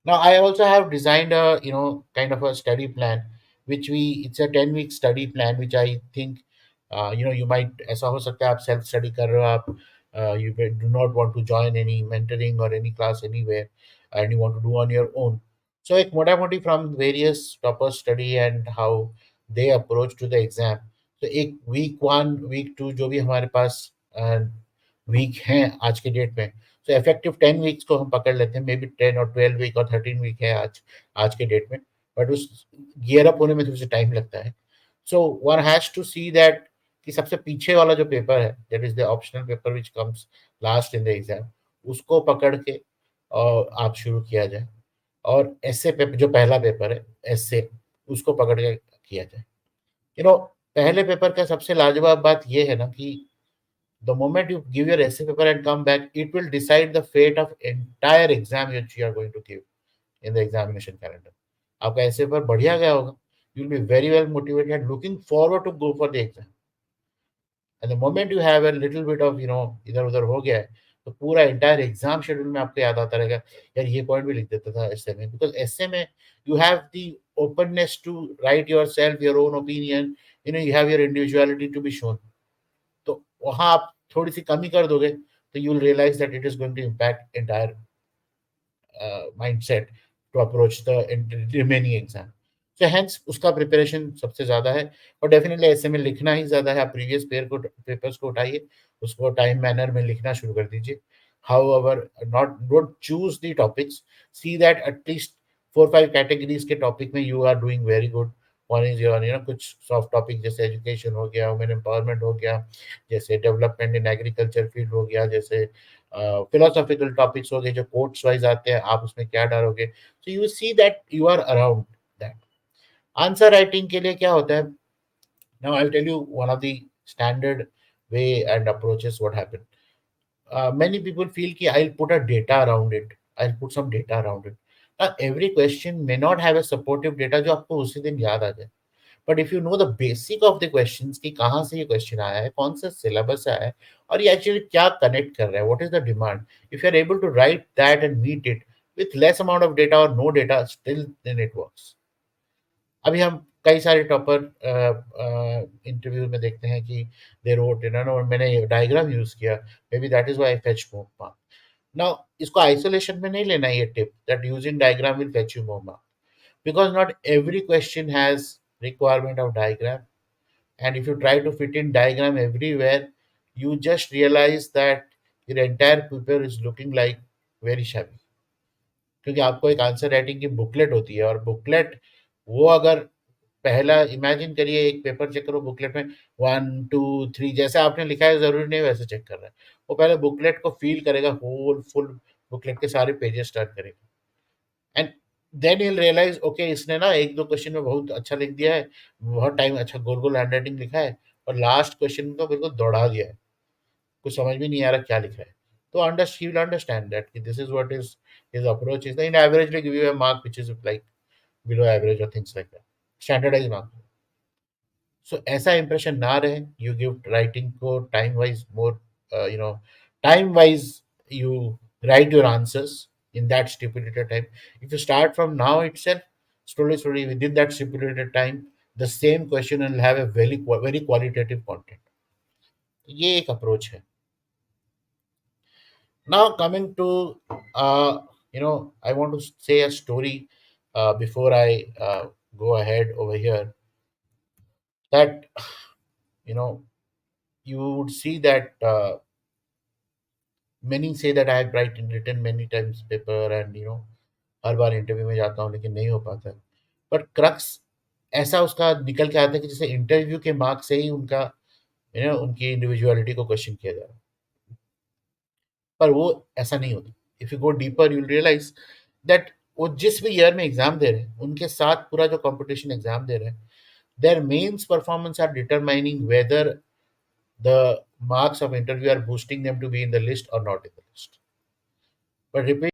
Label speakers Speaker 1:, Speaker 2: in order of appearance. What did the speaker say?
Speaker 1: Now, I also have designed a, kind of a study plan, which it's a 10-week study plan, which I think, you might, ऐसा हो सकता है आप self study कर रहे हो, आप do not want to join any mentoring or any class anywhere, and you want to do on your own. So एक मोटा मोटी from various toppers study and how they approach to the exam. So एक week 1 week 2 जो भी हमारे पास week हैं आज के डेट में, सो इफेक्टिव 10 वीक्स को हम पकड़ लेते हैं, मे बी 10 और 12 वीक और 13 वीक है आज आज के डेट में, बट उस गियर अप होने में थोड़ा सा टाइम लगता है। So one has to see that कि सबसे पीछे वाला जो पेपर है, that is the optional paper which comes last in the exam, उसको पकड़ के और आप शुरू किया जाए, और ऐसे पेपर जो पहला पेपर है ऐसे, उसको पकड़ के किया जाए। पहले पेपर का सबसे लाजवाब बात ये है ना कि the moment you give your essay paper and come back, it will decide the fate of entire exam which you are going to give in the examination calendar. आपका ऐसे पेपर बढ़िया गया होगा, you will be very well motivated and looking forward to go for the exam. And the moment you have a little bit of इधर उधर हो गया है, तो पूरा एंटायर एग्जाम शेड्यूल में आपको याद आता रहेगा, यार ये पॉइंट भी लिख देता था ऐसे में, बिकॉज ऐसे में you have the openness to write yourself your own opinion, you have your individuality to be shown. तो वहाँ आप थोड़ी-सी कमी कर दोगे, तो you will realise that it is going to impact entire mindset to approach the remaining exam. So hence उसका preparation सबसे ज़्यादा है, और डेफिनिटली ऐसे में लिखना ही ज़्यादा है। आप प्रीवियस पेपर्स को उठाइए, उसको टाइम मैनर में लिखना शुरू कर दीजिए। However, not don't choose the topics, see that at least 4-5 categories के टॉपिक में you are doing very good. One is your कुछ सॉफ्ट टॉपिक जैसे एजुकेशन हो गया, वुमेन एम्पावरमेंट हो गया, जैसे डेवलपमेंट इन एग्रीकल्चर फील्ड हो गया, जैसे फिलोसॉफिकल टॉपिक्स हो गए जो कोट्स वाइज आते हैं, आप उसमें क्या डालोगे, so you see that you are around that. Answer writing के लिए क्या होता है, now I will tell you one of the standard way and approaches what happen. Many people feel कि I'll put a data around it, I'll put some data around it. Now every question may not have a supportive data जो आपको उसी दिन याद आ जाए, but if you know the basic of the questions कि कहाँ से ये क्वेश्चन आया है, कौन सा सिलेबस से आया है, और ये एक्चुअली क्या कनेक्ट कर रहा है, what is the demand, if you are able to write that and meet it with less amount of data और no data, still then it works. अभी हम कई सारे टॉपर इंटरव्यू में देखते हैं कि दे रोट और मैंने डायग्राम यूज किया, may be that is why I fetch more mark. Now इसको आइसोलेशन में नहीं लेना, ये tip that using diagram will fetch you more mark, because not every question has requirement of diagram, and if you try to fit in diagram everywhere, you just realize that your entire paper is looking like very shabby, क्योंकि आपको एक answer writing की booklet होती है, और booklet वो अगर पहला इमेजिन करिए, एक पेपर चेक करो बुकलेट में 1 2 3 जैसे आपने लिखा है जरूरी नहीं वैसे चेक कर रहा है, वो पहले बुकलेट को फील करेगा, होल फुल बुकलेट के सारे पेजेस स्टार्ट करेगा, and then you realise okay इसने ना एक दो क्वेश्चन में बहुत अच्छा लिख दिया है, बहुत टाइम अच्छा गोल गोल हैंडराइटिंग लिखा है, और लास्ट क्वेश्चन में तो बिल्कुल दौड़ा दिया है, कुछ समझ भी नहीं आ रहा क्या लिखा है। तो he will understand that this is what is his approach is, in averagely give you a mark which is like below average or things like that, standardized mark। सो ऐसा इंप्रेशन ना रहे, यू गिव राइटिंग को time wise more, you know time wise you write your answers in that stipulated time. If you start from now itself, slowly within that stipulated time, the same question will have a very qualitative content. ये एक approach है। Now coming to, I want to say a story before I go ahead over here, that you know you would see that many say that I have written many times paper, and her bar interview में जाता हूँ लेकिन नहीं हो पाता है। But crux ऐसा उसका निकल के आता है कि जैसे इंटरव्यू के मार्क्स से ही उनका उनकी इंडिविजुअलिटी को क्वेश्चन किया जा रहा है, पर वो ऐसा नहीं होता। If you go deeper you will realise that वो जिस भी ईयर में एग्जाम दे रहे हैं, उनके साथ पूरा जो कंपटीशन एग्जाम दे रहे हैं, their mains performance are determining whether the marks of interview are boosting them to be in the list or not in the list. But repeat